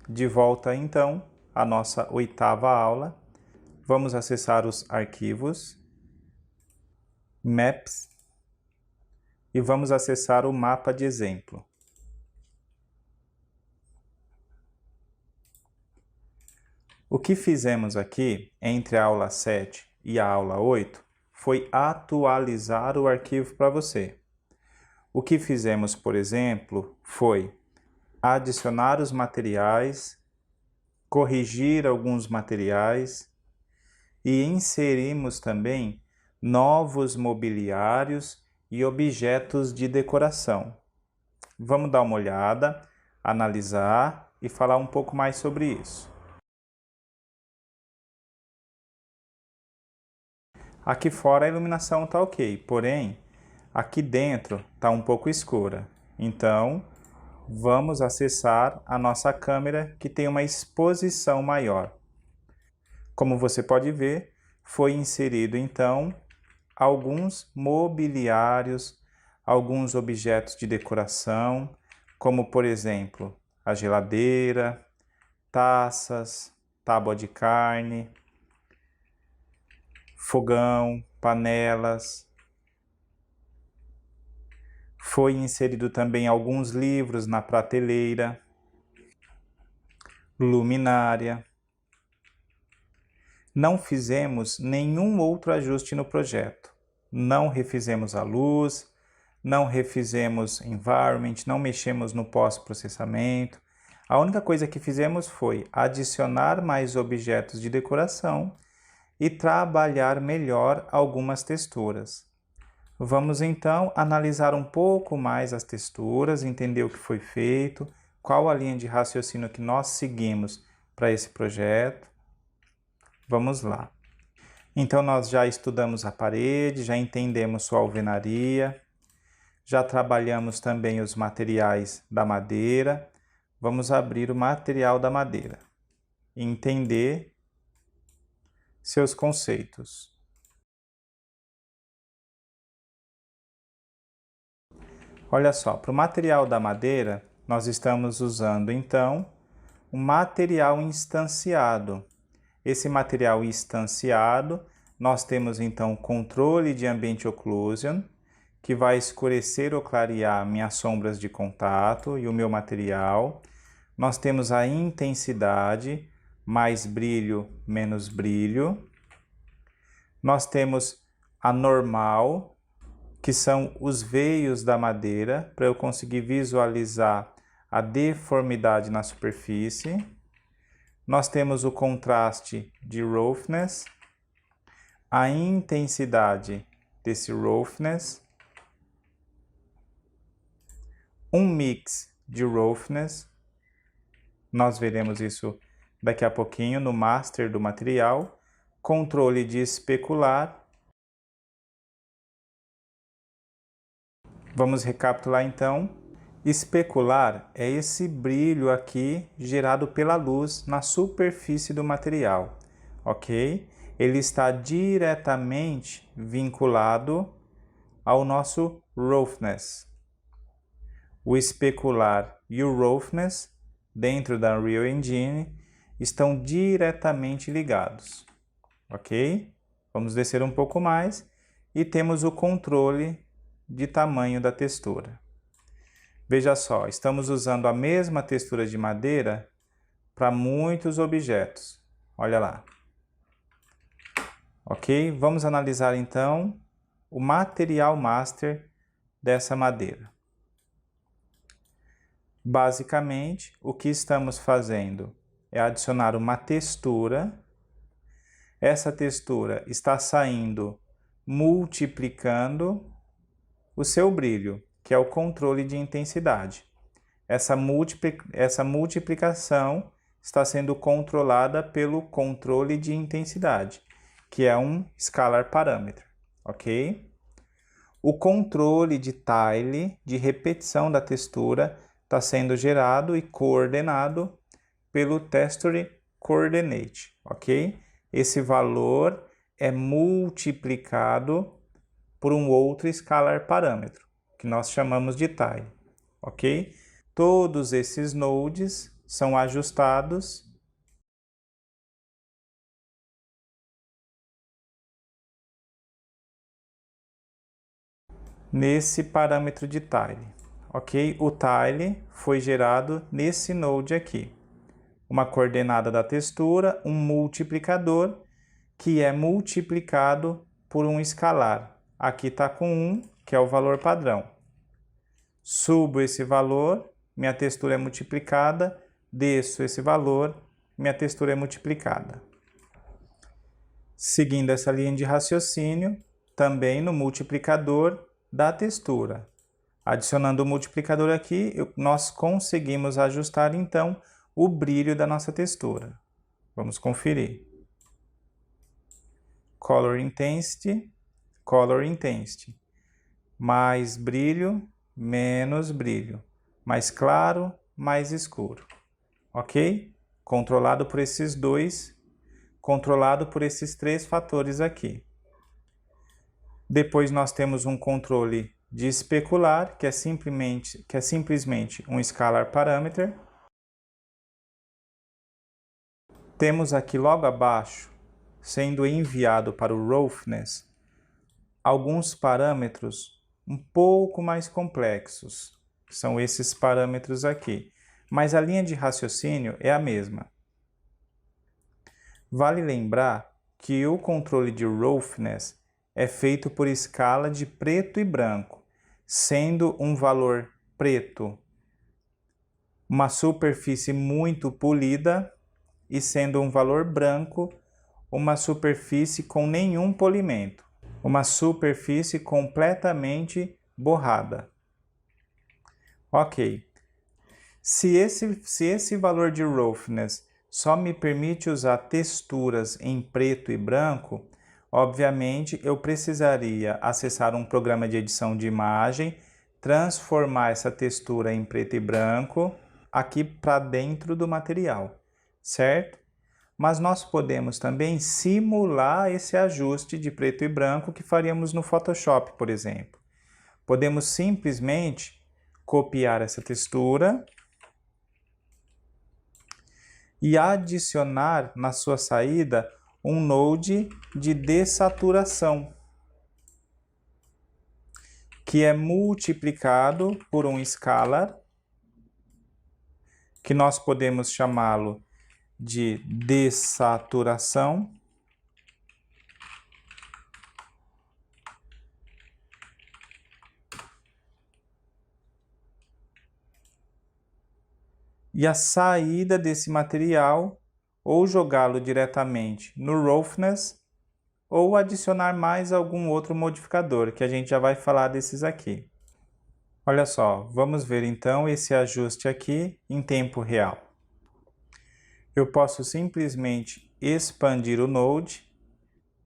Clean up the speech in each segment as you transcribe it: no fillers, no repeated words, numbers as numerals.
De volta então à nossa 8ª aula. Vamos acessar os arquivos, Maps, e vamos acessar o mapa de exemplo. O que fizemos aqui entre a aula 7 e a aula 8 foi atualizar o arquivo para você. O que fizemos, por exemplo, foi adicionar os materiais, corrigir alguns materiais e inserimos também novos mobiliários e objetos de decoração. Vamos dar uma olhada, analisar e falar um pouco mais sobre isso. Aqui fora a iluminação está ok, porém aqui dentro está um pouco escura. Então vamos acessar a nossa câmera que tem uma exposição maior. Como você pode ver, foi inserido então alguns mobiliários, alguns objetos de decoração, como por exemplo a geladeira, taças, tábua de carne, fogão, panelas. Foi inserido também alguns livros na prateleira, luminária. Não fizemos nenhum outro ajuste no projeto. Não refizemos a luz, não refizemos environment, não mexemos no pós-processamento. A única coisa que fizemos foi adicionar mais objetos de decoração e trabalhar melhor algumas texturas. Vamos então analisar um pouco mais as texturas, entender o que foi feito, qual a linha de raciocínio que nós seguimos para esse projeto. Vamos lá. Então nós já estudamos a parede, já entendemos sua alvenaria, já trabalhamos também os materiais da madeira. Vamos abrir o material da madeira e entender seus conceitos. Olha só, para o material da madeira, nós estamos usando então um material instanciado. Esse material instanciado, nós temos então controle de Ambient Occlusion, que vai escurecer ou clarear minhas sombras de contato e o meu material. Nós temos a intensidade, mais brilho, menos brilho. Nós temos a normal, que são os veios da madeira, para eu conseguir visualizar a deformidade na superfície. Nós temos o contraste de roughness, a intensidade desse roughness, um mix de roughness. Nós veremos isso daqui a pouquinho no master do material, controle de especular. Vamos recapitular então. Especular é esse brilho aqui gerado pela luz na superfície do material, ok? Ele está diretamente vinculado ao nosso roughness. O especular e o roughness, dentro da Unreal Engine, estão diretamente ligados, ok? Vamos descer um pouco mais e temos o controle de tamanho da textura. Veja só, estamos usando a mesma textura de madeira para muitos objetos. Olha lá. Ok? Vamos analisar então o material master dessa madeira. Basicamente, o que estamos fazendo é adicionar uma textura. Essa textura está saindo multiplicando o seu brilho, que é o controle de intensidade. Essa multiplicação está sendo controlada pelo controle de intensidade, que é um scalar parameter, ok? O controle de tile, de repetição da textura, está sendo gerado e coordenado pelo texture coordinate, ok? Esse valor é multiplicado por um outro scalar parâmetro, que nós chamamos de tile, ok? todos esses nodes são ajustados nesse parâmetro de tile, ok? O tile foi gerado nesse node aqui. Uma coordenada da textura, um multiplicador, que é multiplicado por um escalar. Aqui está com 1, que é o valor padrão. Subo esse valor, minha textura é multiplicada, desço esse valor, minha textura é multiplicada. Seguindo essa linha de raciocínio, também no multiplicador da textura. Adicionando o multiplicador aqui, nós conseguimos ajustar, então, o brilho da nossa textura. Vamos conferir. Color Intensity, Color Intensity. Mais brilho, menos brilho. Mais claro, mais escuro. Ok? Controlado por esses três fatores aqui. Depois nós temos um controle de especular, que é simplesmente um scalar parameter. Temos aqui logo abaixo, sendo enviado para o roughness, alguns parâmetros um pouco mais complexos. São esses parâmetros aqui. Mas a linha de raciocínio é a mesma. Vale lembrar que o controle de roughness é feito por escala de preto e branco, sendo um valor preto uma superfície muito polida e sendo um valor branco uma superfície com nenhum polimento, uma superfície completamente borrada. Ok. Se esse valor de roughness só me permite usar texturas em preto e branco, obviamente eu precisaria acessar um programa de edição de imagem, transformar essa textura em preto e branco aqui para dentro do material, certo? Mas nós podemos também simular esse ajuste de preto e branco que faríamos no Photoshop, por exemplo. Podemos simplesmente copiar essa textura e adicionar na sua saída um node de dessaturação, que é multiplicado por um scalar, que nós podemos chamá-lo de dessaturação, e a saída desse material, ou jogá-lo diretamente no roughness, ou adicionar mais algum outro modificador, que a gente já vai falar desses aqui. Olha só, vamos ver então esse ajuste aqui em tempo real. Eu posso simplesmente expandir o node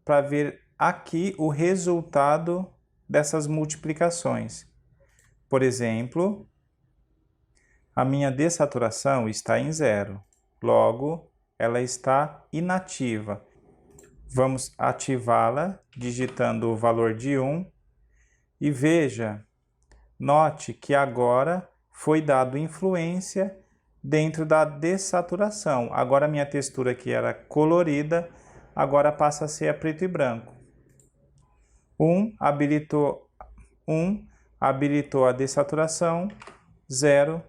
para ver aqui o resultado dessas multiplicações. Por exemplo, a minha dessaturação está em 0, logo ela está inativa. Vamos ativá-la digitando o valor de 1 e veja, note que agora foi dado influência dentro da dessaturação. Agora a minha textura aqui era colorida, agora passa a ser a preto e branco. 1 habilitou a dessaturação, 0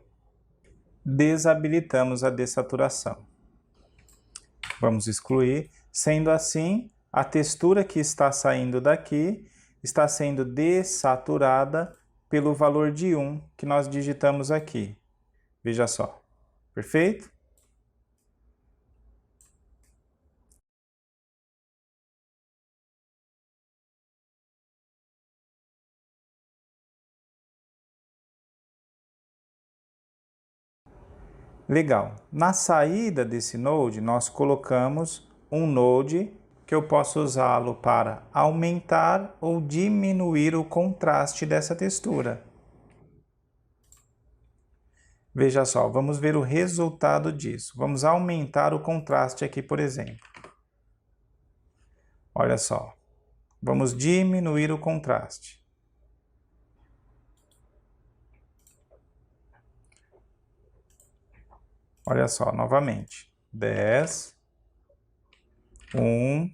desabilitamos a dessaturação. Vamos excluir. Sendo assim, a textura que está saindo daqui está sendo dessaturada pelo valor de 1 que nós digitamos aqui. Veja só. Perfeito? Legal. Na saída desse node, nós colocamos um node que eu posso usá-lo para aumentar ou diminuir o contraste dessa textura. Veja só, vamos ver o resultado disso. Vamos aumentar o contraste aqui, por exemplo. Olha só. Vamos diminuir o contraste. Olha só, novamente. 10, 1,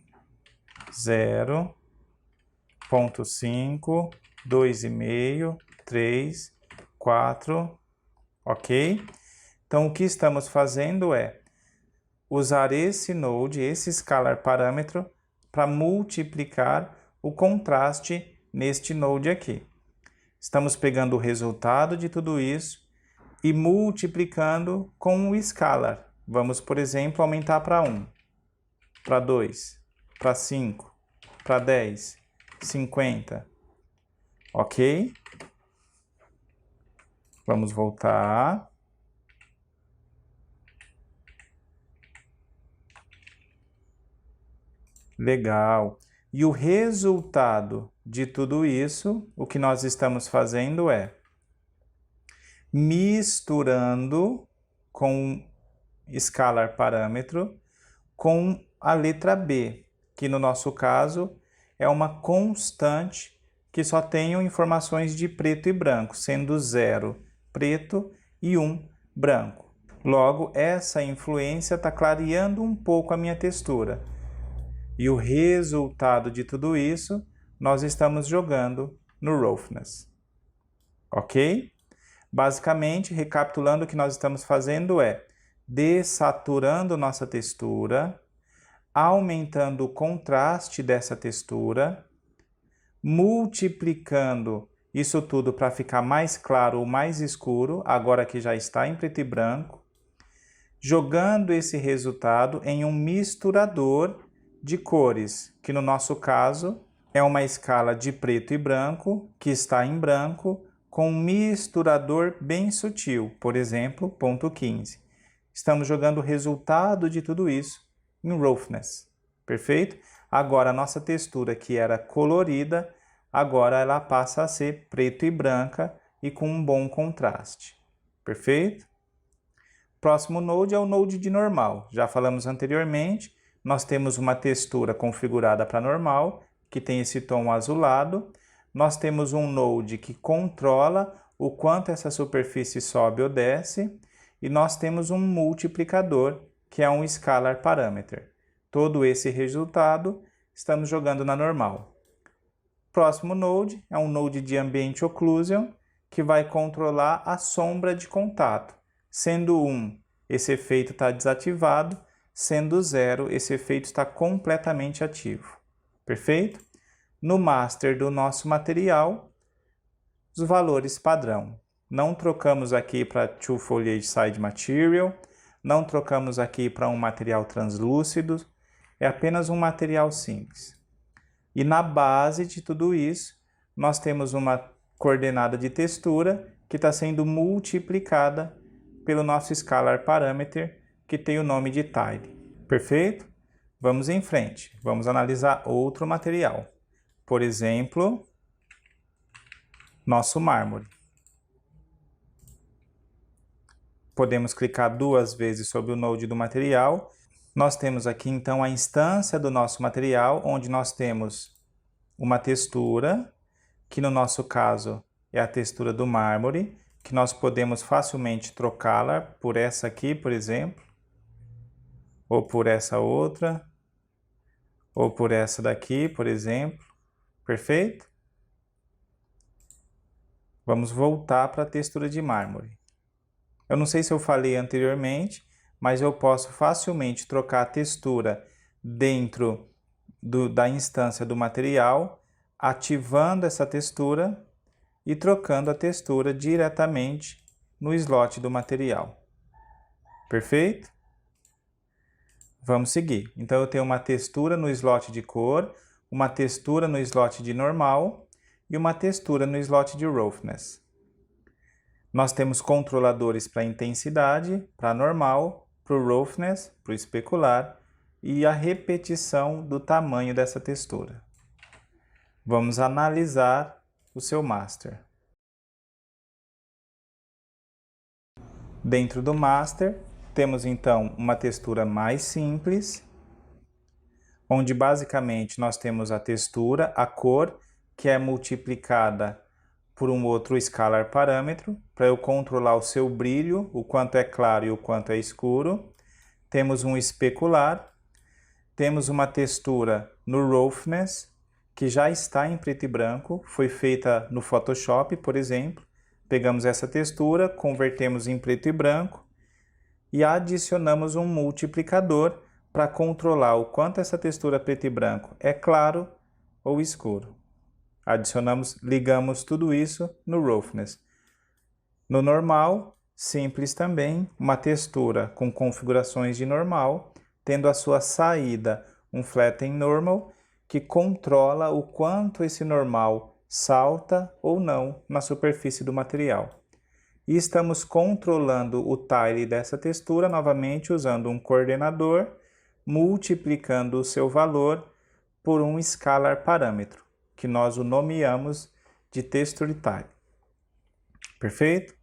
0, 0,5, 2,5, 3, 4, ok? Então, o que estamos fazendo é usar esse node, esse scalar parâmetro, para multiplicar o contraste neste node aqui. Estamos pegando o resultado de tudo isso e multiplicando com o scalar. Vamos, por exemplo, aumentar para 1, para 2, para 5, para 10, 50. Ok? Vamos voltar. Legal. E o resultado de tudo isso, o que nós estamos fazendo é misturando com scalar parâmetro com a letra B, que no nosso caso é uma constante que só tem informações de preto e branco, sendo 0 preto e 1 branco. Logo, essa influência está clareando um pouco a minha textura. E o resultado de tudo isso, nós estamos jogando no Roughness. Ok? Basicamente, recapitulando, o que nós estamos fazendo é dessaturando nossa textura, aumentando o contraste dessa textura, multiplicando isso tudo para ficar mais claro ou mais escuro, agora que já está em preto e branco, jogando esse resultado em um misturador de cores, que no nosso caso é uma escala de preto e branco, que está em branco, com um misturador bem sutil, por exemplo, ponto 15. Estamos jogando o resultado de tudo isso em Roughness, perfeito? Agora a nossa textura, que era colorida, agora ela passa a ser preto e branca e com um bom contraste, perfeito? Próximo node é o node de normal. Já falamos anteriormente, nós temos uma textura configurada para normal, que tem esse tom azulado. Nós temos um node que controla o quanto essa superfície sobe ou desce. E nós temos um multiplicador, que é um scalar parameter. Todo esse resultado estamos jogando na normal. Próximo node é um node de Ambient Occlusion, que vai controlar a sombra de contato. Sendo 1, esse efeito está desativado. Sendo 0, esse efeito está completamente ativo. Perfeito? No master do nosso material, os valores padrão. Não trocamos aqui para Two Foliage Side Material, não trocamos aqui para um material translúcido, é apenas um material simples. E na base de tudo isso, nós temos uma coordenada de textura que está sendo multiplicada pelo nosso scalar parameter, que tem o nome de Tile. Perfeito? Vamos em frente. Vamos analisar outro material. Por exemplo, nosso mármore. Podemos clicar 2 vezes sobre o node do material. Nós temos aqui, então, a instância do nosso material, onde nós temos uma textura, que no nosso caso é a textura do mármore, que nós podemos facilmente trocá-la por essa aqui, por exemplo, ou por essa outra, ou por essa daqui, por exemplo. Perfeito? Vamos voltar para a textura de mármore. Eu não sei se eu falei anteriormente, mas eu posso facilmente trocar a textura dentro da instância do material, ativando essa textura e trocando a textura diretamente no slot do material. Perfeito? Vamos seguir. Então, eu tenho uma textura no slot de cor, uma textura no slot de normal e uma textura no slot de roughness. Nós temos controladores para intensidade, para normal, para o roughness, para o especular e a repetição do tamanho dessa textura. Vamos analisar o seu master. Dentro do master, temos então uma textura mais simples, onde basicamente nós temos a textura, a cor, que é multiplicada por um outro scalar parâmetro, para eu controlar o seu brilho, o quanto é claro e o quanto é escuro. Temos um especular, temos uma textura no roughness, que já está em preto e branco, foi feita no Photoshop, por exemplo. Pegamos essa textura, convertemos em preto e branco e adicionamos um multiplicador para controlar o quanto essa textura preto e branco é claro ou escuro. Ligamos tudo isso no roughness. No normal, simples também, uma textura com configurações de normal, tendo a sua saída um flatten normal, que controla o quanto esse normal salta ou não na superfície do material. E estamos controlando o tile dessa textura novamente usando um coordenador, multiplicando o seu valor por um scalar parâmetro, que nós o nomeamos de texture tile. Perfeito?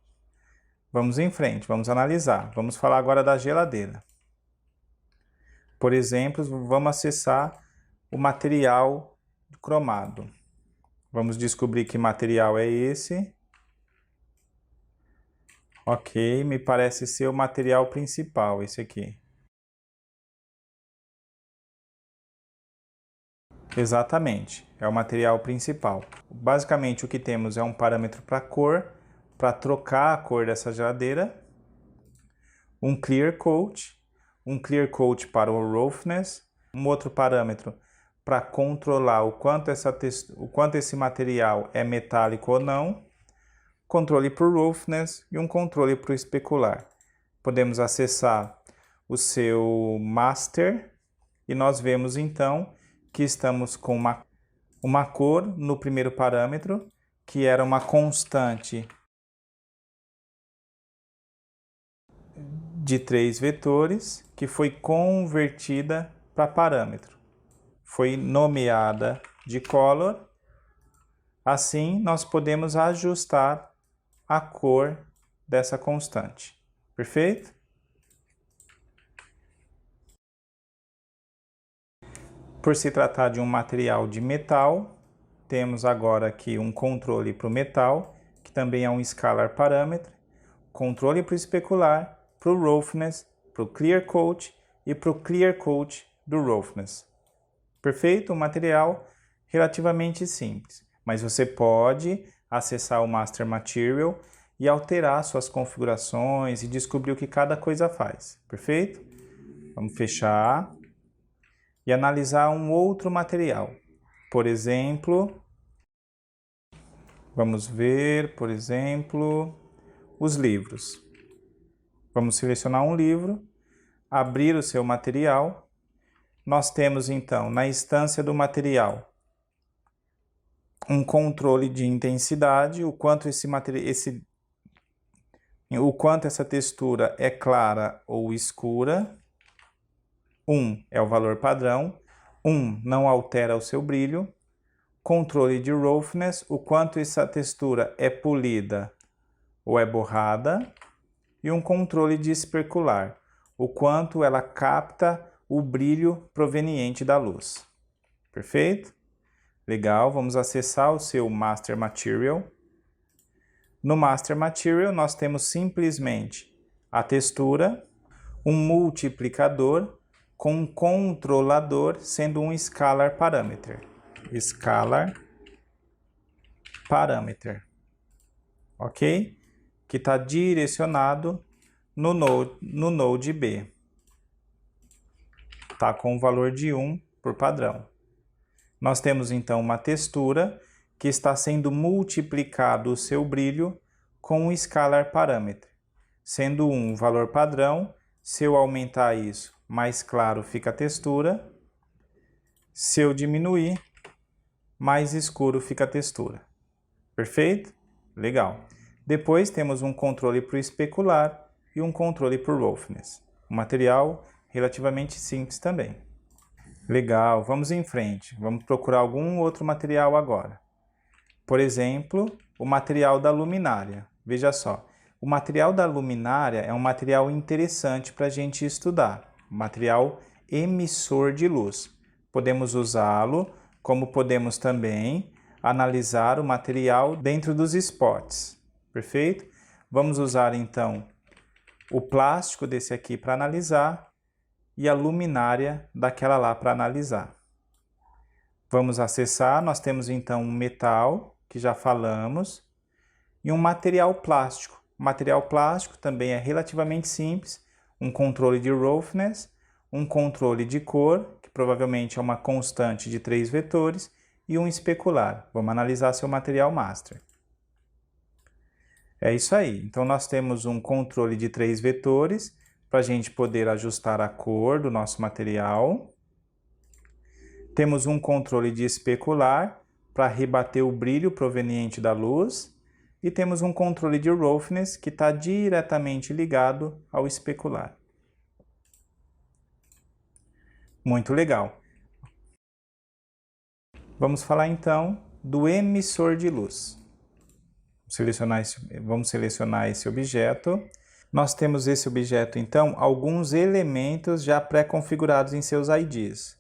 Vamos em frente, vamos analisar. Vamos falar agora da geladeira. Por exemplo, vamos acessar o material cromado. Vamos descobrir que material é esse. Ok, me parece ser o material principal, esse aqui. Exatamente, é o material principal. Basicamente o que temos é um parâmetro para cor, para trocar a cor dessa geladeira, um clear coat para o roughness, um outro parâmetro para controlar o quanto esse material é metálico ou não, controle para o roughness e um controle para o especular. Podemos acessar o seu master e nós vemos então que estamos com uma cor no primeiro parâmetro, que era uma constante de 3 vetores, que foi convertida para parâmetro. Foi nomeada de color. Assim, nós podemos ajustar a cor dessa constante. Perfeito? Por se tratar de um material de metal, temos agora aqui um controle para o metal, que também é um scalar parâmetro, controle para o especular, para o roughness, para o clear coat e para o clear coat do roughness. Perfeito? Um material relativamente simples, mas você pode acessar o Master Material e alterar suas configurações e descobrir o que cada coisa faz. Perfeito? Vamos fechar e analisar um outro material. Por exemplo, vamos ver, por exemplo, os livros. Vamos selecionar um livro, abrir o seu material. Nós temos então na instância do material um controle de intensidade, o quanto essa textura é clara ou escura. 1 é o valor padrão, 1 não altera o seu brilho. Controle de roughness, o quanto essa textura é polida ou é borrada. E um controle de especular, o quanto ela capta o brilho proveniente da luz. Perfeito? Legal, vamos acessar o seu Master Material. No Master Material, nós temos simplesmente a textura, um multiplicador com um controlador sendo um scalar parameter. Scalar parameter. Ok? Que está direcionado no Node B. Está com o valor de 1 por padrão. Nós temos então uma textura que está sendo multiplicado o seu brilho com um scalar parameter. Sendo 1 o valor padrão, se eu aumentar isso, mais claro fica a textura. Se eu diminuir, mais escuro fica a textura. Perfeito? Legal. Depois temos um controle para o especular e um controle para o roughness. Um material relativamente simples também. Legal, vamos em frente. Vamos procurar algum outro material agora. Por exemplo, o material da luminária. Veja só, o material da luminária é um material interessante para a gente estudar. Material emissor de luz. Podemos usá-lo, como podemos também analisar o material dentro dos spots, perfeito? Vamos usar então o plástico desse aqui para analisar e a luminária daquela lá para analisar. Vamos acessar, nós temos então um metal, que já falamos, e um material plástico. O material plástico também é relativamente simples, um controle de roughness, um controle de cor, que provavelmente é uma constante de 3 vetores, e um especular. Vamos analisar seu material master. É isso aí. Então, nós temos um controle de 3 vetores para a gente poder ajustar a cor do nosso material. Temos um controle de especular para rebater o brilho proveniente da luz. E temos um controle de roughness que está diretamente ligado ao especular. Muito legal. Vamos falar então do emissor de luz. Vamos selecionar esse objeto. Nós temos esse objeto, então, alguns elementos já pré-configurados em seus IDs.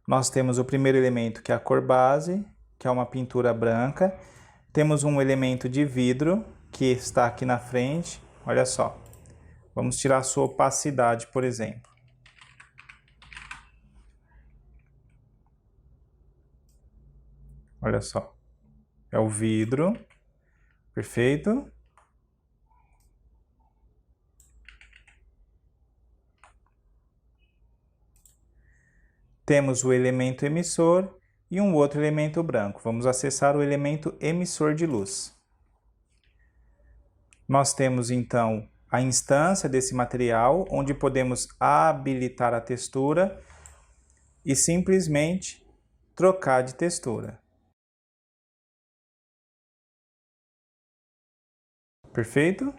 Nós temos o primeiro elemento, que é a cor base, que é uma pintura branca. Temos um elemento de vidro, que está aqui na frente. Olha só. Vamos tirar a sua opacidade, por exemplo. Olha só. É o vidro. Perfeito? Temos o elemento emissor e um outro elemento branco. Vamos acessar o elemento emissor de luz. Nós temos, então, a instância desse material, onde podemos habilitar a textura e simplesmente trocar de textura. Perfeito?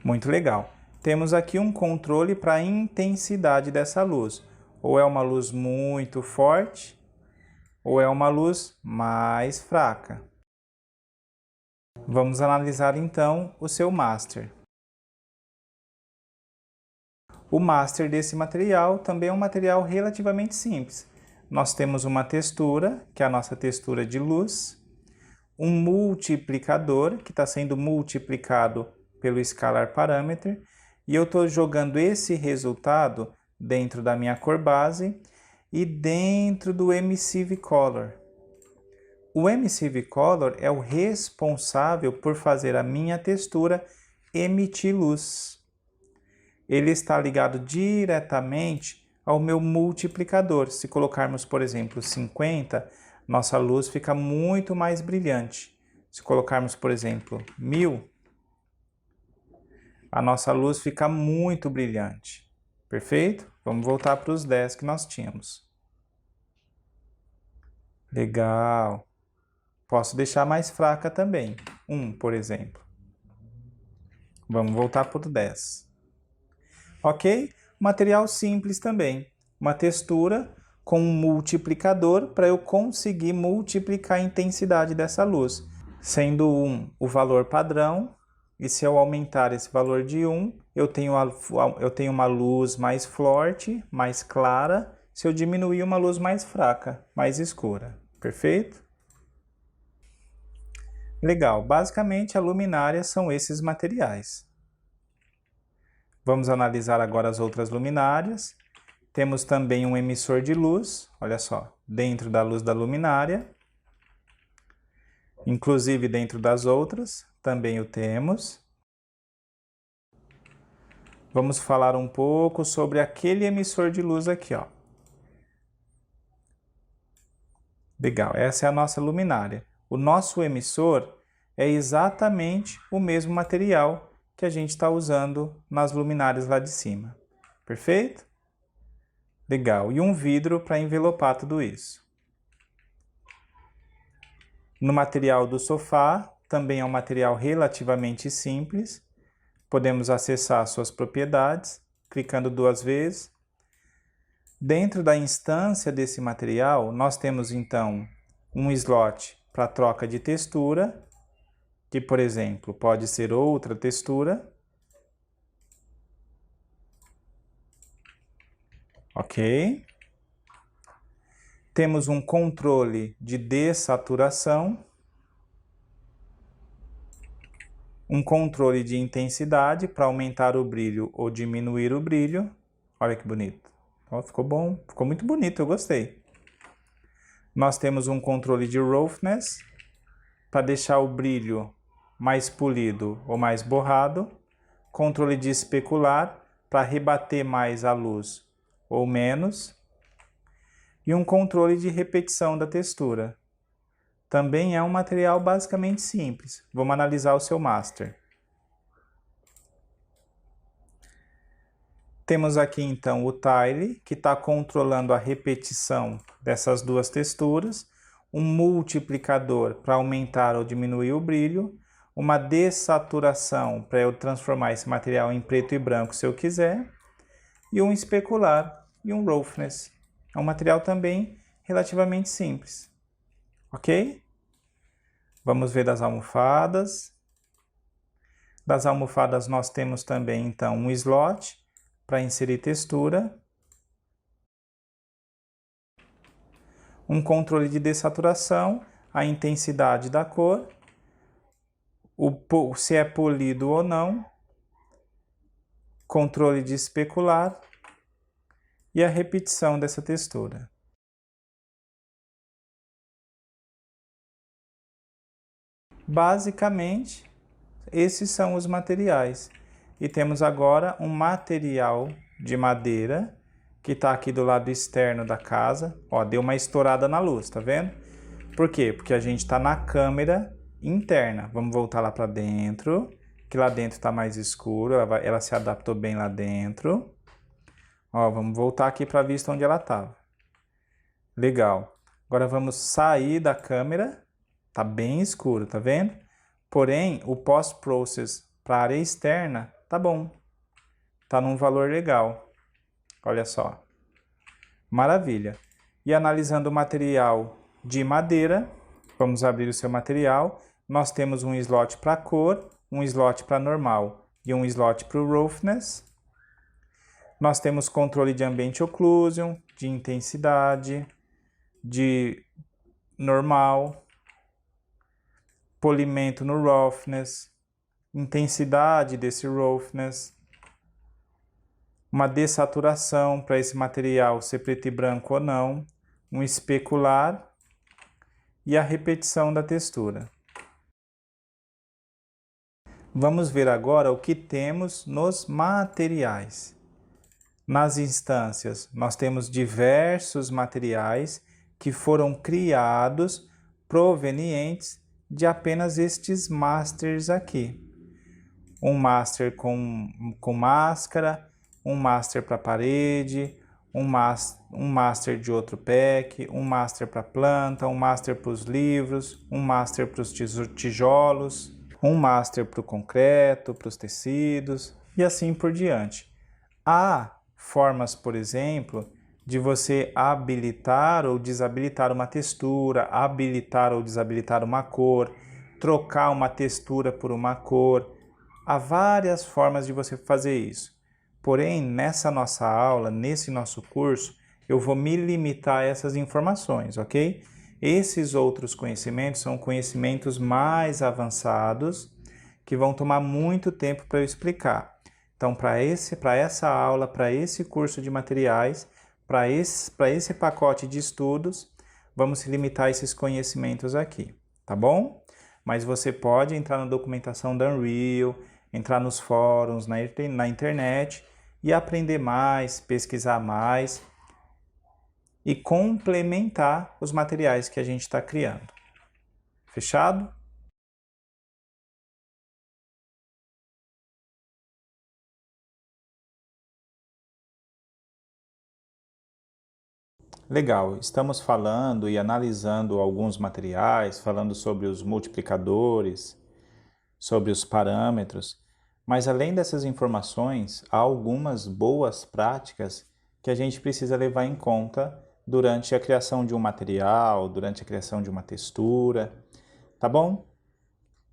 Muito legal. Temos aqui um controle para a intensidade dessa luz. Ou é uma luz muito forte, ou é uma luz mais fraca. Vamos analisar então o seu master. O master desse material também é um material relativamente simples. Nós temos uma textura, que é a nossa textura de luz, um multiplicador, que está sendo multiplicado pelo scalar parameter, e eu estou jogando esse resultado dentro da minha cor base e dentro do Emissive Color. O Emissive Color é o responsável por fazer a minha textura emitir luz. Ele está ligado diretamente ao meu multiplicador. Se colocarmos, por exemplo, 50, nossa luz fica muito mais brilhante. Se colocarmos, por exemplo, 1000, a nossa luz fica muito brilhante. Perfeito? Vamos voltar para os 10 que nós tínhamos. Legal. Posso deixar mais fraca também. 1, por exemplo. Vamos voltar para o 10. Ok? Material simples também. Uma textura com um multiplicador para eu conseguir multiplicar a intensidade dessa luz. Sendo 1 o valor padrão, e se eu aumentar esse valor de 1, eu tenho uma luz mais forte, mais clara. Se eu diminuir, uma luz mais fraca, mais escura. Perfeito? Legal. Basicamente, a luminária são esses materiais. Vamos analisar agora as outras luminárias. Temos também um emissor de luz, olha só, dentro da luz da luminária. Inclusive dentro das outras, também o temos. Vamos falar um pouco sobre aquele emissor de luz aqui, ó. Legal, essa é a nossa luminária. O nosso emissor é exatamente o mesmo material que a gente está usando nas luminárias lá de cima. Perfeito? Legal. E um vidro para envelopar tudo isso. No material do sofá, também é um material relativamente simples. Podemos acessar suas propriedades, clicando 2 vezes. Dentro da instância desse material, nós temos então um slot para troca de textura, que, por exemplo, pode ser outra textura. Ok? Temos um controle de dessaturação, um controle de intensidade para aumentar o brilho ou diminuir o brilho. Olha que bonito. Ó, ficou bom, ficou muito bonito, eu gostei. Nós temos um controle de roughness para deixar o brilho mais polido ou mais borrado. Controle de especular para rebater mais a luz ou menos. E um controle de repetição da textura. Também é um material basicamente simples. Vamos analisar o seu master. Temos aqui então o tile, que está controlando a repetição dessas duas texturas, um multiplicador para aumentar ou diminuir o brilho, uma dessaturação para eu transformar esse material em preto e branco se eu quiser, e um especular e um roughness. É um material também relativamente simples. Ok? Vamos ver das almofadas. Das almofadas nós temos também então um slot para inserir textura, um controle de dessaturação, a intensidade da cor, se é polido ou não, controle de especular e a repetição dessa textura. Basicamente, esses são os materiais. E temos agora um material de madeira que está aqui do lado externo da casa. Ó, deu uma estourada na luz, tá vendo? Por quê? Porque a gente está na câmera interna. Vamos voltar lá para dentro, que lá dentro está mais escuro, ela se adaptou bem lá dentro. Ó, vamos voltar aqui para a vista onde ela estava. Legal. Agora vamos sair da câmera. Tá bem escuro, tá vendo? Porém, o post-process para a área externa tá bom. Tá num valor legal. Olha só. Maravilha. E analisando o material de madeira, vamos abrir o seu material. Nós temos um slot para cor, um slot para normal e um slot para o roughness. Nós temos controle de ambient occlusion, de intensidade, de normal, polimento no roughness, intensidade desse roughness, uma dessaturação para esse material ser preto e branco ou não, um especular e a repetição da textura. Vamos ver agora o que temos nos materiais. Nas instâncias, nós temos diversos materiais que foram criados provenientes de apenas estes masters aqui. Um master com máscara, um master para parede, um master de outro pack, um master para planta, um master para os livros, um master para os tijolos, um master para o concreto, para os tecidos e assim por diante. Há formas, por exemplo, de você habilitar ou desabilitar uma textura, habilitar ou desabilitar uma cor, trocar uma textura por uma cor. Há várias formas de você fazer isso. Porém, nessa nossa aula, nesse nosso curso, eu vou me limitar a essas informações, ok? Esses outros conhecimentos são conhecimentos mais avançados que vão tomar muito tempo para eu explicar. Então, para essa aula, para esse curso de materiais, para esse pacote de estudos, vamos se limitar a esses conhecimentos aqui, tá bom? Mas você pode entrar na documentação da Unreal, entrar nos fóruns, na internet e aprender mais, pesquisar mais e complementar os materiais que a gente está criando. Fechado? Legal, estamos falando e analisando alguns materiais, falando sobre os multiplicadores, sobre os parâmetros, mas além dessas informações, há algumas boas práticas que a gente precisa levar em conta durante a criação de um material, durante a criação de uma textura, tá bom?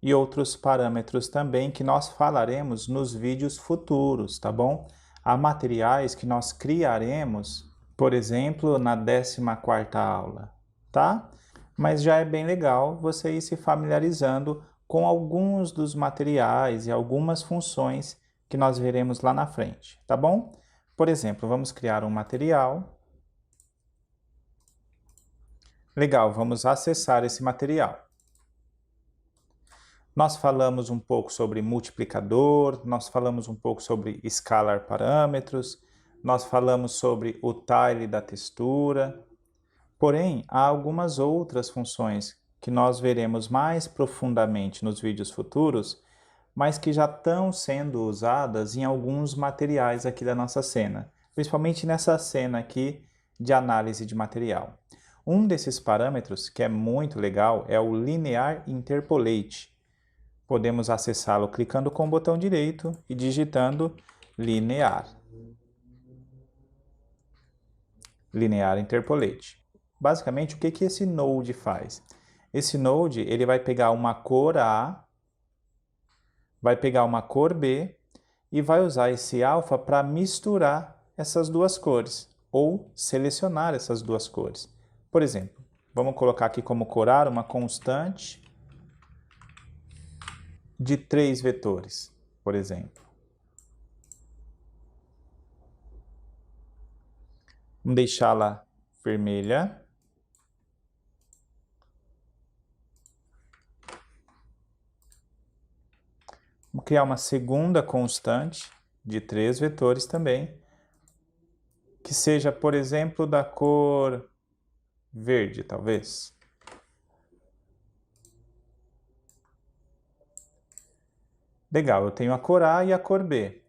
E outros parâmetros também que nós falaremos nos vídeos futuros, tá bom? Há materiais que nós criaremos por exemplo, na 14ª aula, tá? Mas já é bem legal você ir se familiarizando com alguns dos materiais e algumas funções que nós veremos lá na frente, tá bom? Por exemplo, vamos criar um material. Legal, vamos acessar esse material. Nós falamos um pouco sobre multiplicador, nós falamos um pouco sobre scalar parâmetros, nós falamos sobre o tile da textura. Porém, há algumas outras funções que nós veremos mais profundamente nos vídeos futuros, mas que já estão sendo usadas em alguns materiais aqui da nossa cena, principalmente nessa cena aqui de análise de material. Um desses parâmetros, que é muito legal, é o Linear Interpolate. Podemos acessá-lo clicando com o botão direito e digitando Linear. Linear Interpolate. Basicamente, o que esse node faz? Esse node ele vai pegar uma cor A, vai pegar uma cor B e vai usar esse alfa para misturar essas duas cores ou selecionar essas duas cores. Por exemplo, vamos colocar aqui como cor A uma constante de 3 vetores, por exemplo. Vamos deixá-la vermelha. Vamos criar uma segunda constante de 3 vetores também, que seja, por exemplo, da cor verde, talvez. Legal, eu tenho a cor A e a cor B.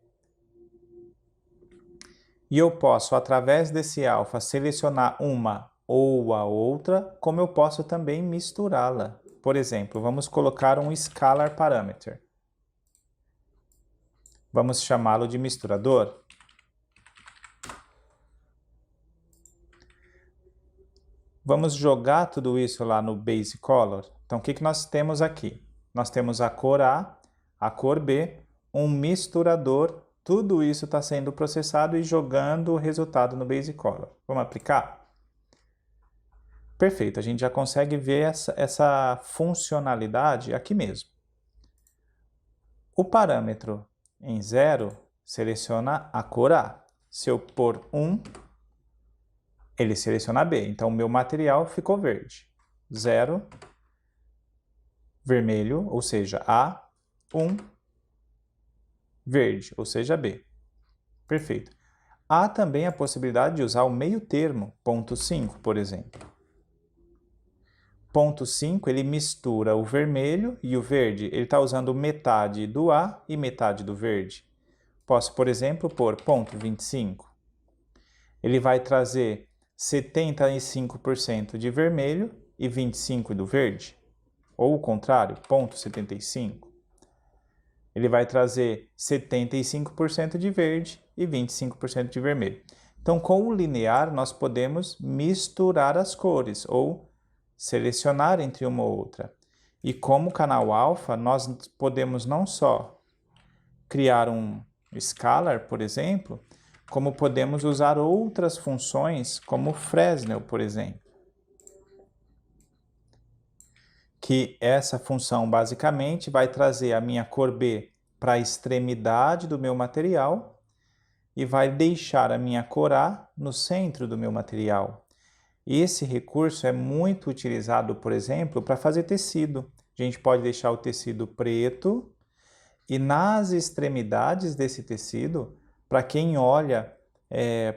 E eu posso, através desse alfa, selecionar uma ou a outra, como eu posso também misturá-la. Por exemplo, vamos colocar um scalar parameter. Vamos chamá-lo de misturador. Vamos jogar tudo isso lá no Base Color. Então, o que nós temos aqui? Nós temos a cor A cor B, um misturador. Tudo isso está sendo processado e jogando o resultado no Base Color. Vamos aplicar? Perfeito, a gente já consegue ver essa funcionalidade aqui mesmo. O parâmetro em 0 seleciona a cor A. Se eu pôr 1, ele seleciona B. Então, o meu material ficou verde. 0, vermelho, ou seja, A. 1, verde, ou seja, B. Perfeito. Há também a possibilidade de usar o meio termo, ponto 5, por exemplo. Ponto 5, ele mistura o vermelho e o verde. Ele está usando metade do A e metade do verde. Posso, por exemplo, pôr ponto 25. Ele vai trazer 75% de vermelho e 25% do verde. Ou o contrário, ponto 75. Ele vai trazer 75% de verde e 25% de vermelho. Então, com o linear, nós podemos misturar as cores ou selecionar entre uma ou outra. E como canal alfa, nós podemos não só criar um scalar, por exemplo, como podemos usar outras funções, como Fresnel, por exemplo. Que essa função basicamente vai trazer a minha cor B para a extremidade do meu material e vai deixar a minha cor A no centro do meu material. Esse recurso é muito utilizado, por exemplo, para fazer tecido. A gente pode deixar o tecido preto e nas extremidades desse tecido, para quem olha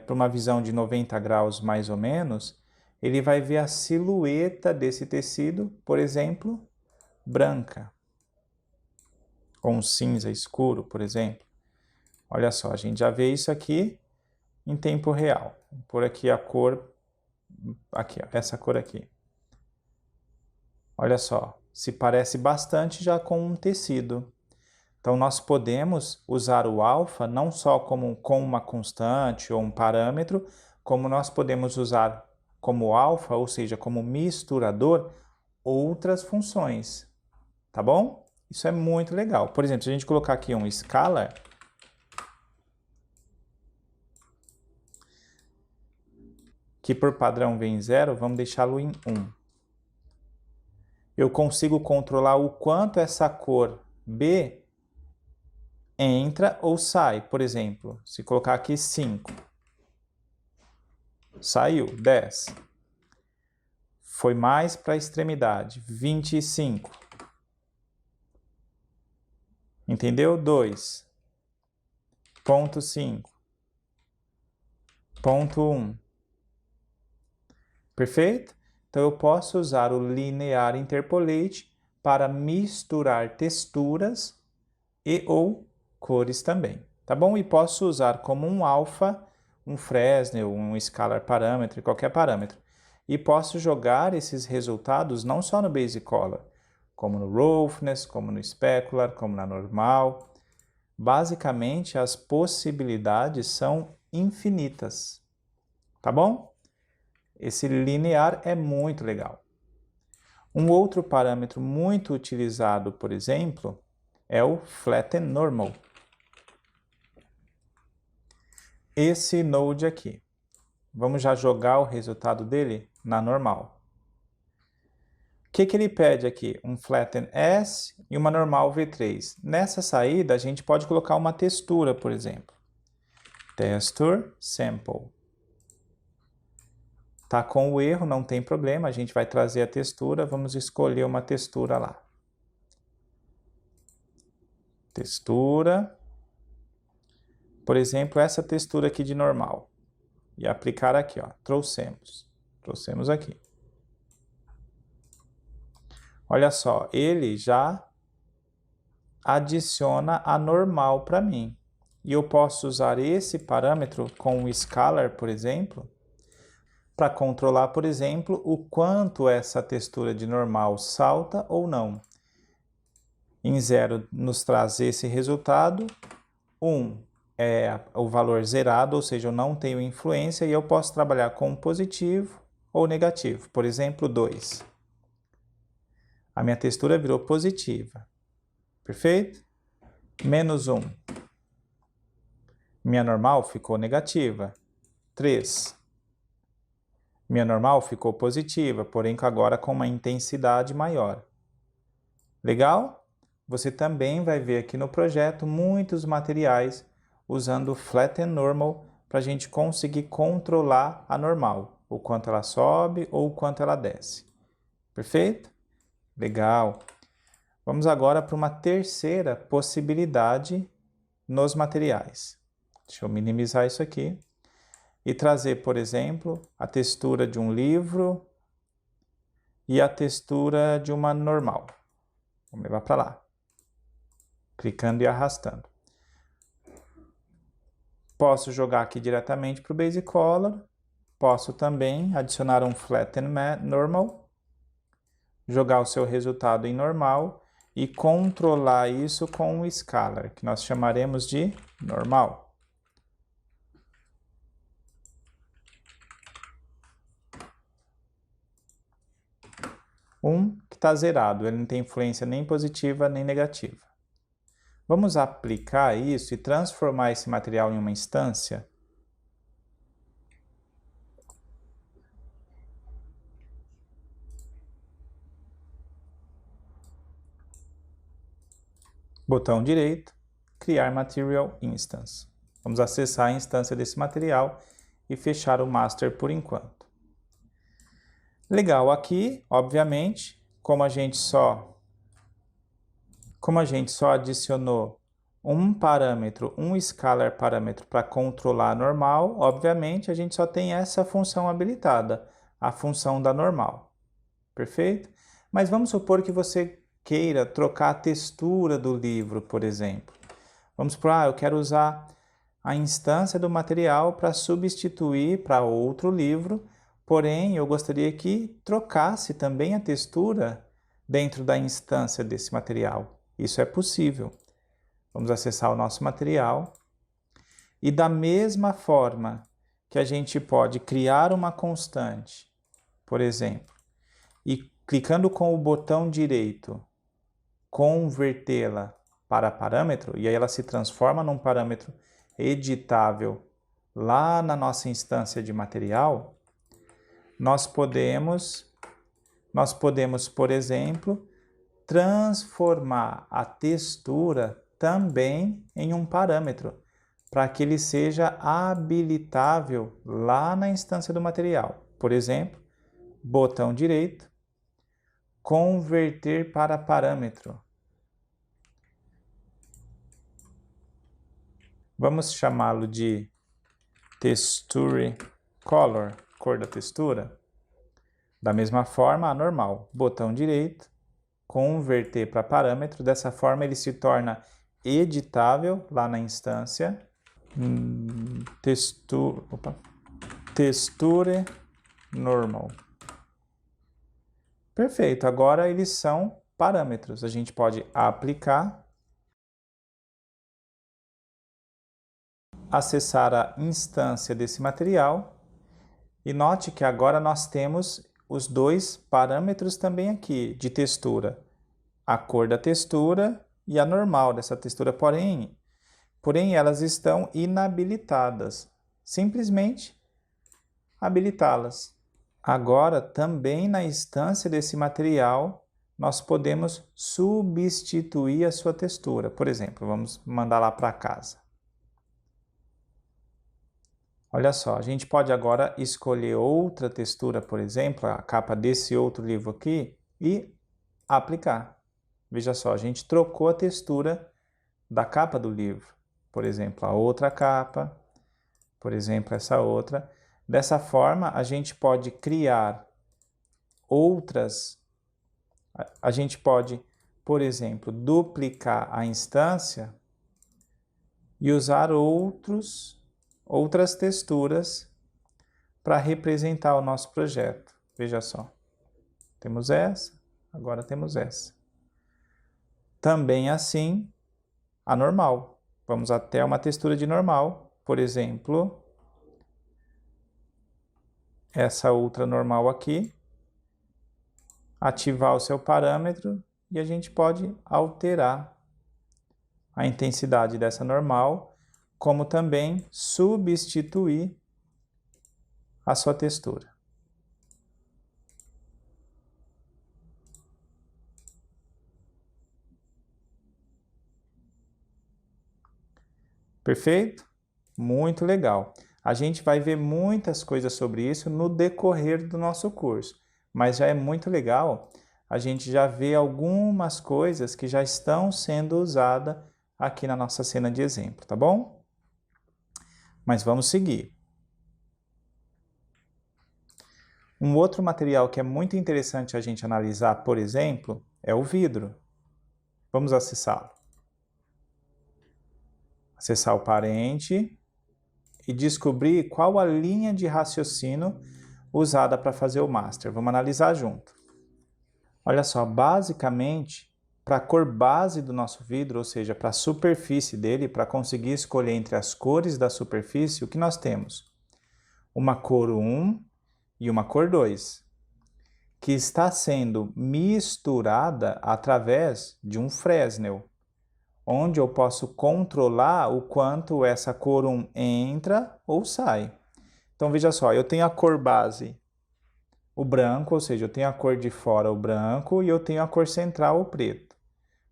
para uma visão de 90 graus mais ou menos, ele vai ver a silhueta desse tecido, por exemplo, branca, ou um cinza escuro, por exemplo. Olha só, a gente já vê isso aqui em tempo real. Por aqui a cor, aqui, ó, essa cor aqui. Olha só, se parece bastante já com um tecido. Então, nós podemos usar o alfa não só como uma constante ou um parâmetro, como nós podemos usar como alfa, ou seja, como misturador, outras funções, tá bom? Isso é muito legal. Por exemplo, se a gente colocar aqui um scalar, que por padrão vem em 0, vamos deixá-lo em 1. Eu consigo controlar o quanto essa cor B entra ou sai. Por exemplo, se colocar aqui 5, saiu 10. Foi mais para a extremidade, 25. Entendeu? 2. Ponto 5. Ponto 1. Perfeito? Então, eu posso usar o Linear Interpolate para misturar texturas e ou cores também, tá bom? E posso usar como um alfa, um Fresnel, um Scalar Parameter, qualquer parâmetro. E posso jogar esses resultados não só no Basic Color, como no Roughness, como no Specular, como na Normal. Basicamente, as possibilidades são infinitas, tá bom? Esse linear é muito legal. Um outro parâmetro muito utilizado, por exemplo, é o Flatten Normal. Esse node aqui. Vamos já jogar o resultado dele na normal. O que ele pede aqui? Um Flatten S e uma normal V3. Nessa saída, a gente pode colocar uma textura, por exemplo. Texture Sample. Tá com o erro, não tem problema, a gente vai trazer a textura, vamos escolher uma textura lá. Textura. Por exemplo, essa textura aqui de normal. E aplicar aqui, ó. Trouxemos aqui. Olha só, ele já adiciona a normal para mim. E eu posso usar esse parâmetro com o Scalar, por exemplo, para controlar, por exemplo, o quanto essa textura de normal salta ou não. Em 0 nos traz esse resultado, 1 é o valor zerado, ou seja, eu não tenho influência e eu posso trabalhar com positivo ou negativo. Por exemplo, 2. A minha textura virou positiva. Perfeito? Menos 1. Minha normal ficou negativa. 3. Minha normal ficou positiva, porém agora com uma intensidade maior. Legal? Você também vai ver aqui no projeto muitos materiais usando o Flatten Normal para a gente conseguir controlar a normal, o quanto ela sobe ou o quanto ela desce. Perfeito? Legal. Vamos agora para uma terceira possibilidade nos materiais. Deixa eu minimizar isso aqui. E trazer, por exemplo, a textura de um livro e a textura de uma normal. Vamos levar para lá. Clicando e arrastando. Posso jogar aqui diretamente para o Basic Color. Posso também adicionar um Flatten Normal. Jogar o seu resultado em normal e controlar isso com o Scalar, que nós chamaremos de normal. Que está zerado, ele não tem influência nem positiva nem negativa. Vamos aplicar isso e transformar esse material em uma instância? Botão direito, criar Material Instance. Vamos acessar a instância desse material e fechar o master por enquanto. Legal, aqui, obviamente, como a gente só adicionou um parâmetro, um scalar parâmetro para controlar a normal, obviamente a gente só tem essa função habilitada, a função da normal. Perfeito? Mas vamos supor que você queira trocar a textura do livro, por exemplo. Vamos supor, eu quero usar a instância do material para substituir para outro livro, porém eu gostaria que trocasse também a textura dentro da instância desse material. Isso é possível. Vamos acessar o nosso material. E da mesma forma que a gente pode criar uma constante, por exemplo, e clicando com o botão direito, convertê-la para parâmetro, e aí ela se transforma num parâmetro editável lá na nossa instância de material, nós podemos, por exemplo, transformar a textura também em um parâmetro, para que ele seja habilitável lá na instância do material. Por exemplo, botão direito, converter para parâmetro. Vamos chamá-lo de texture color, cor da textura. Da mesma forma, a normal, botão direito, converter para parâmetro. Dessa forma, ele se torna editável lá na instância. Texture normal. Perfeito, agora eles são parâmetros. A gente pode aplicar, acessar a instância desse material e note que agora nós temos os dois parâmetros também aqui de textura, a cor da textura e a normal dessa textura, porém elas estão inabilitadas. Simplesmente habilitá-las. Agora, também na instância desse material, nós podemos substituir a sua textura. Por exemplo, vamos mandar lá para casa. Olha só, a gente pode agora escolher outra textura, por exemplo, a capa desse outro livro aqui, e aplicar. Veja só, a gente trocou a textura da capa do livro. Por exemplo, a outra capa, por exemplo, essa outra. Dessa forma, a gente pode criar outras. A gente pode, por exemplo, duplicar a instância e usar outras texturas para representar o nosso projeto. Veja só, temos essa, agora temos essa. Também assim, a normal. Vamos até uma textura de normal, por exemplo, essa outra normal aqui, ativar o seu parâmetro e a gente pode alterar a intensidade dessa normal, como também substituir a sua textura. Perfeito? Muito legal. A gente vai ver muitas coisas sobre isso no decorrer do nosso curso, mas já é muito legal a gente já ver algumas coisas que já estão sendo usadas aqui na nossa cena de exemplo, tá bom? Mas vamos seguir. Um outro material que é muito interessante a gente analisar, por exemplo, é o vidro. Vamos acessá-lo. Acessar o parente e descobrir qual a linha de raciocínio usada para fazer o master. Vamos analisar junto. Olha só, basicamente, para a cor base do nosso vidro, ou seja, para a superfície dele, para conseguir escolher entre as cores da superfície, o que nós temos? Uma cor 1 e uma cor 2, que está sendo misturada através de um Fresnel, onde eu posso controlar o quanto essa cor 1 entra ou sai. Então, veja só, eu tenho a cor base, o branco, ou seja, eu tenho a cor de fora, o branco, e eu tenho a cor central, o preto.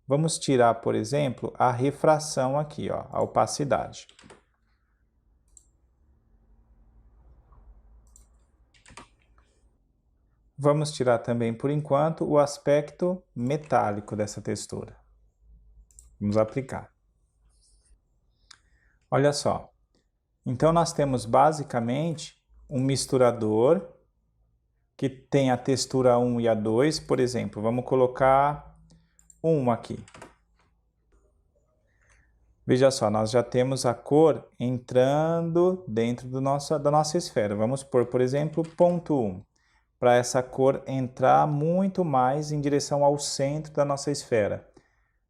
Vamos tirar, por exemplo, a refração aqui, ó, a opacidade. Vamos tirar também, por enquanto, o aspecto metálico dessa textura. Vamos aplicar. Olha só. Então, nós temos basicamente um misturador que tem a textura 1 e a 2, por exemplo. Vamos colocar 1 aqui. Veja só, nós já temos a cor entrando dentro da nossa esfera. Vamos pôr, por exemplo, ponto 1, para essa cor entrar muito mais em direção ao centro da nossa esfera,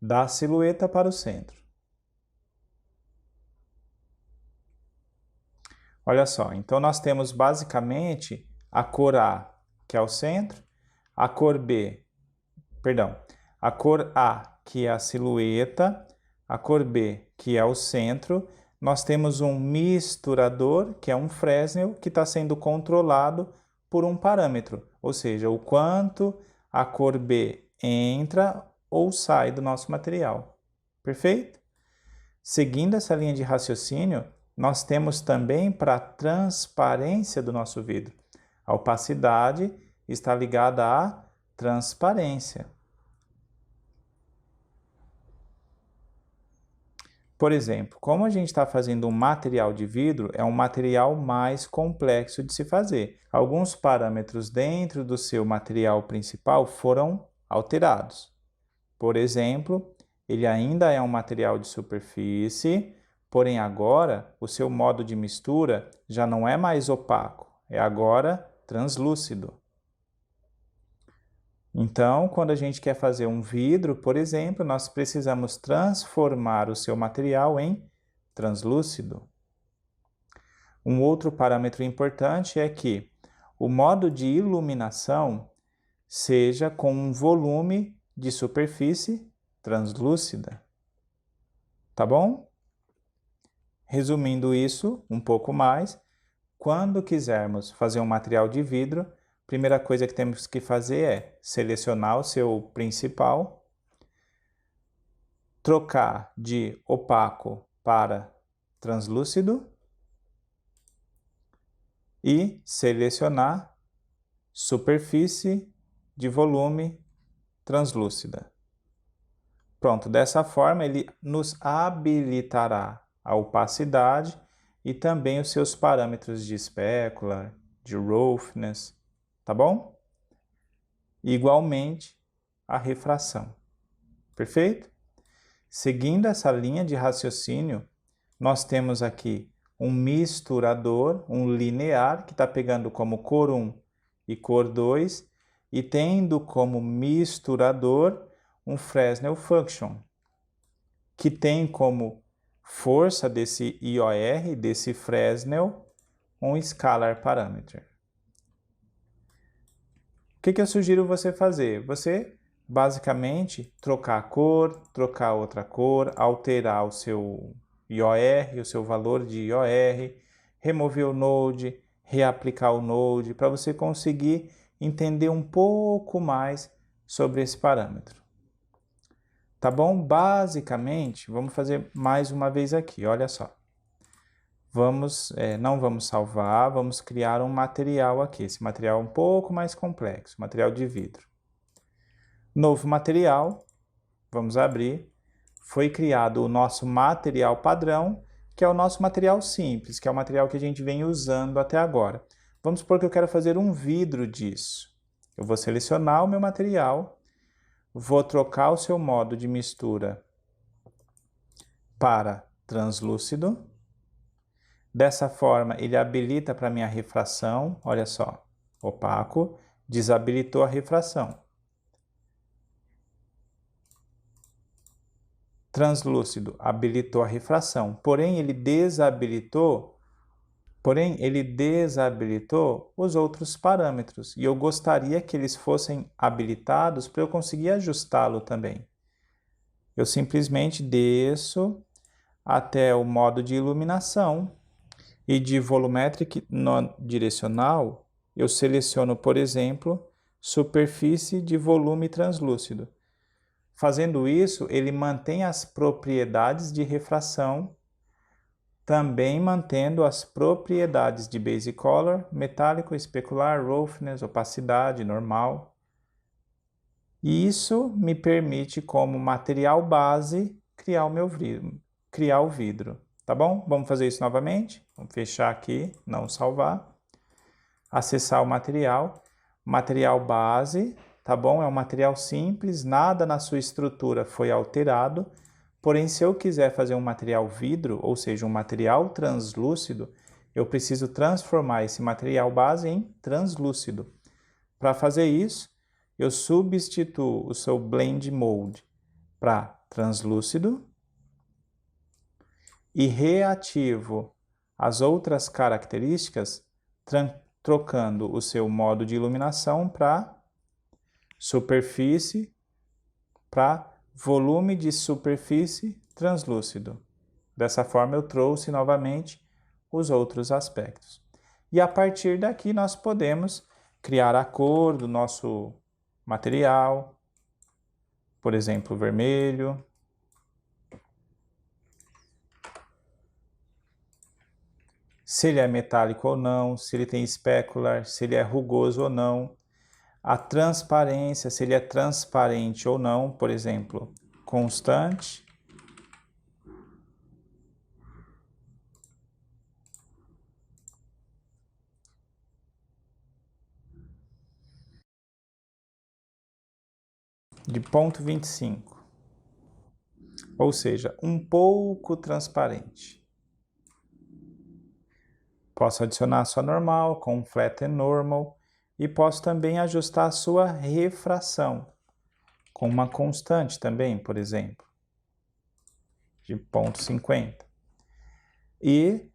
da silhueta para o centro. Olha só, então nós temos basicamente a cor A, que é o centro, a cor A, que é a silhueta, a cor B, que é o centro. Nós temos um misturador, que é um Fresnel, que está sendo controlado por um parâmetro, ou seja, o quanto a cor B entra ou sai do nosso material. Perfeito? Seguindo essa linha de raciocínio, nós temos também para a transparência do nosso vidro. A opacidade está ligada à transparência. Por exemplo, como a gente está fazendo um material de vidro, é um material mais complexo de se fazer. Alguns parâmetros dentro do seu material principal foram alterados. Por exemplo, ele ainda é um material de superfície, porém agora o seu modo de mistura já não é mais opaco, é agora translúcido. Então, quando a gente quer fazer um vidro, por exemplo, nós precisamos transformar o seu material em translúcido. Um outro parâmetro importante é que o modo de iluminação seja com um volume de superfície translúcida. Tá bom? Resumindo isso um pouco mais, quando quisermos fazer um material de vidro, a primeira coisa que temos que fazer é selecionar o seu principal, trocar de opaco para translúcido e selecionar superfície de volume translúcida. Pronto, dessa forma ele nos habilitará a opacidade e também os seus parâmetros de specular, de roughness, tá bom? Igualmente a refração. Perfeito? Seguindo essa linha de raciocínio, nós temos aqui um misturador, um linear, que está pegando como cor 1 e cor 2, e tendo como misturador um Fresnel Function, que tem como força desse IOR, desse Fresnel, um Scalar Parameter. O que eu sugiro você fazer? Você, basicamente, trocar a cor, trocar outra cor, alterar o seu IOR, o seu valor de IOR, remover o node, reaplicar o node, para você conseguir entender um pouco mais sobre esse parâmetro. Tá bom? Basicamente, vamos fazer mais uma vez aqui, olha só. Não vamos salvar, vamos criar um material aqui. Esse material é um pouco mais complexo, material de vidro. Novo material, vamos abrir. Foi criado o nosso material padrão, que é o nosso material simples, que é o material que a gente vem usando até agora. Vamos supor que eu quero fazer um vidro disso. Eu vou selecionar o meu material, vou trocar o seu modo de mistura para translúcido. Dessa forma, ele habilita para mim a refração, olha só, opaco, desabilitou a refração. Translúcido, habilitou a refração, porém ele desabilitou os outros parâmetros, e eu gostaria que eles fossem habilitados para eu conseguir ajustá-lo também. Eu simplesmente desço até o modo de iluminação, e de Volumetric Non-Direcional, eu seleciono, por exemplo, superfície de volume translúcido. Fazendo isso, ele mantém as propriedades de refração, também mantendo as propriedades de Base Color, metálico, especular, roughness, opacidade, normal. E isso me permite, como material base, criar o vidro. Tá bom? Vamos fazer isso novamente. Vamos fechar aqui, não salvar. Acessar o material. Material base, tá bom? É um material simples, nada na sua estrutura foi alterado. Porém, se eu quiser fazer um material vidro, ou seja, um material translúcido, eu preciso transformar esse material base em translúcido. Para fazer isso, eu substituo o seu Blend Mode para translúcido e reativo as outras características, trocando o seu modo de iluminação para superfície, para volume de superfície translúcido. Dessa forma, eu trouxe novamente os outros aspectos. E a partir daqui, nós podemos criar a cor do nosso material, por exemplo, vermelho. Se ele é metálico ou não, se ele tem specular, se ele é rugoso ou não. A transparência, se ele é transparente ou não, por exemplo, constante. De 0,25. Ou seja, um pouco transparente. Posso adicionar a sua normal com flat and normal e posso também ajustar a sua refração com uma constante também, por exemplo, de 0,50.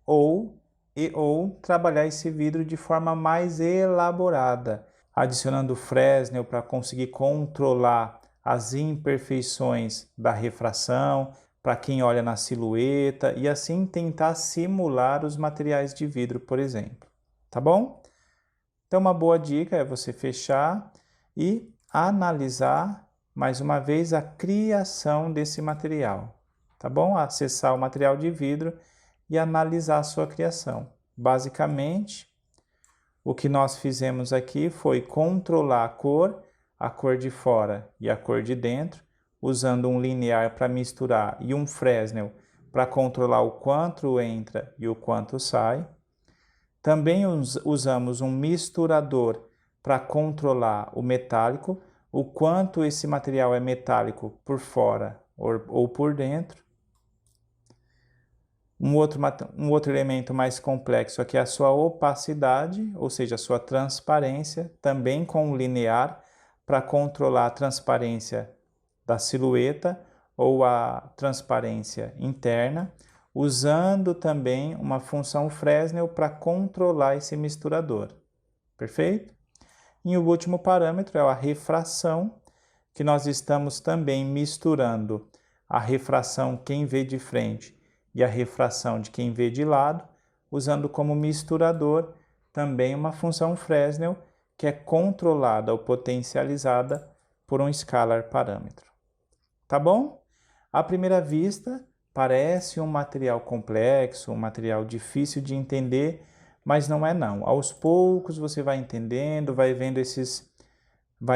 Ou trabalhar esse vidro de forma mais elaborada, adicionando Fresnel para conseguir controlar as imperfeições da refração, para quem olha na silhueta, e assim tentar simular os materiais de vidro, por exemplo. Tá bom? Então, uma boa dica é você fechar e analisar, mais uma vez, a criação desse material. Tá bom? Acessar o material de vidro e analisar a sua criação. Basicamente, o que nós fizemos aqui foi controlar a cor de fora e a cor de dentro, usando um linear para misturar e um Fresnel para controlar o quanto entra e o quanto sai. Também usamos um misturador para controlar o metálico, o quanto esse material é metálico por fora ou por dentro. Um outro elemento mais complexo aqui é a sua opacidade, ou seja, a sua transparência, também com o linear para controlar a transparência da silhueta ou a transparência interna, usando também uma função Fresnel para controlar esse misturador. Perfeito? E o último parâmetro é a refração, que nós estamos também misturando a refração quem vê de frente e a refração de quem vê de lado, usando como misturador também uma função Fresnel que é controlada ou potencializada por um scalar parâmetro. Tá bom? À primeira vista, parece um material complexo, um material difícil de entender, mas não é não. Aos poucos você vai entendendo, vai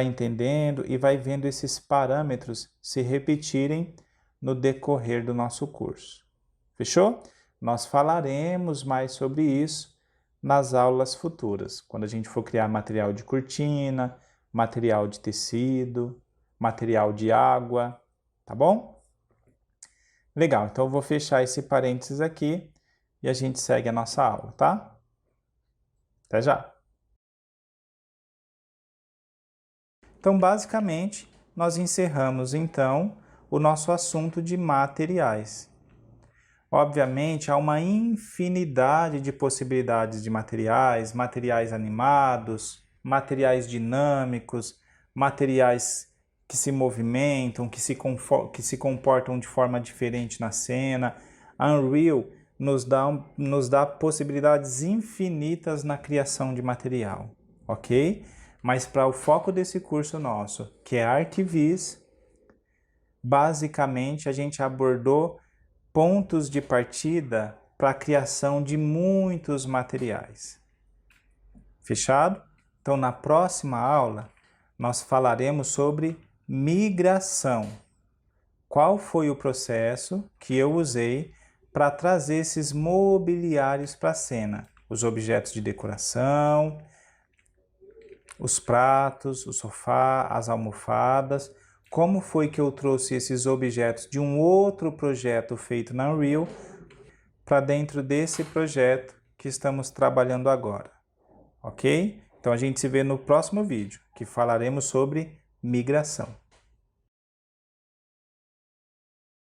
entendendo e vai vendo esses parâmetros se repetirem no decorrer do nosso curso. Fechou? Nós falaremos mais sobre isso nas aulas futuras, quando a gente for criar material de cortina, material de tecido, material de água, tá bom? Legal, então eu vou fechar esse parênteses aqui e a gente segue a nossa aula, tá? Até já! Então, basicamente, nós encerramos então o nosso assunto de materiais. Obviamente, há uma infinidade de possibilidades de materiais, materiais animados, materiais dinâmicos, materiais que se movimentam, que se comportam de forma diferente na cena. A Unreal nos dá possibilidades infinitas na criação de material, ok? Mas para o foco desse curso nosso, que é ArcViz, basicamente a gente abordou pontos de partida para a criação de muitos materiais. Fechado? Então, na próxima aula, nós falaremos sobre migração. Qual foi o processo que eu usei para trazer esses mobiliários para a cena? Os objetos de decoração, os pratos, o sofá, as almofadas. Como foi que eu trouxe esses objetos de um outro projeto feito na Unreal para dentro desse projeto que estamos trabalhando agora, ok? Então a gente se vê no próximo vídeo, que falaremos sobre migração.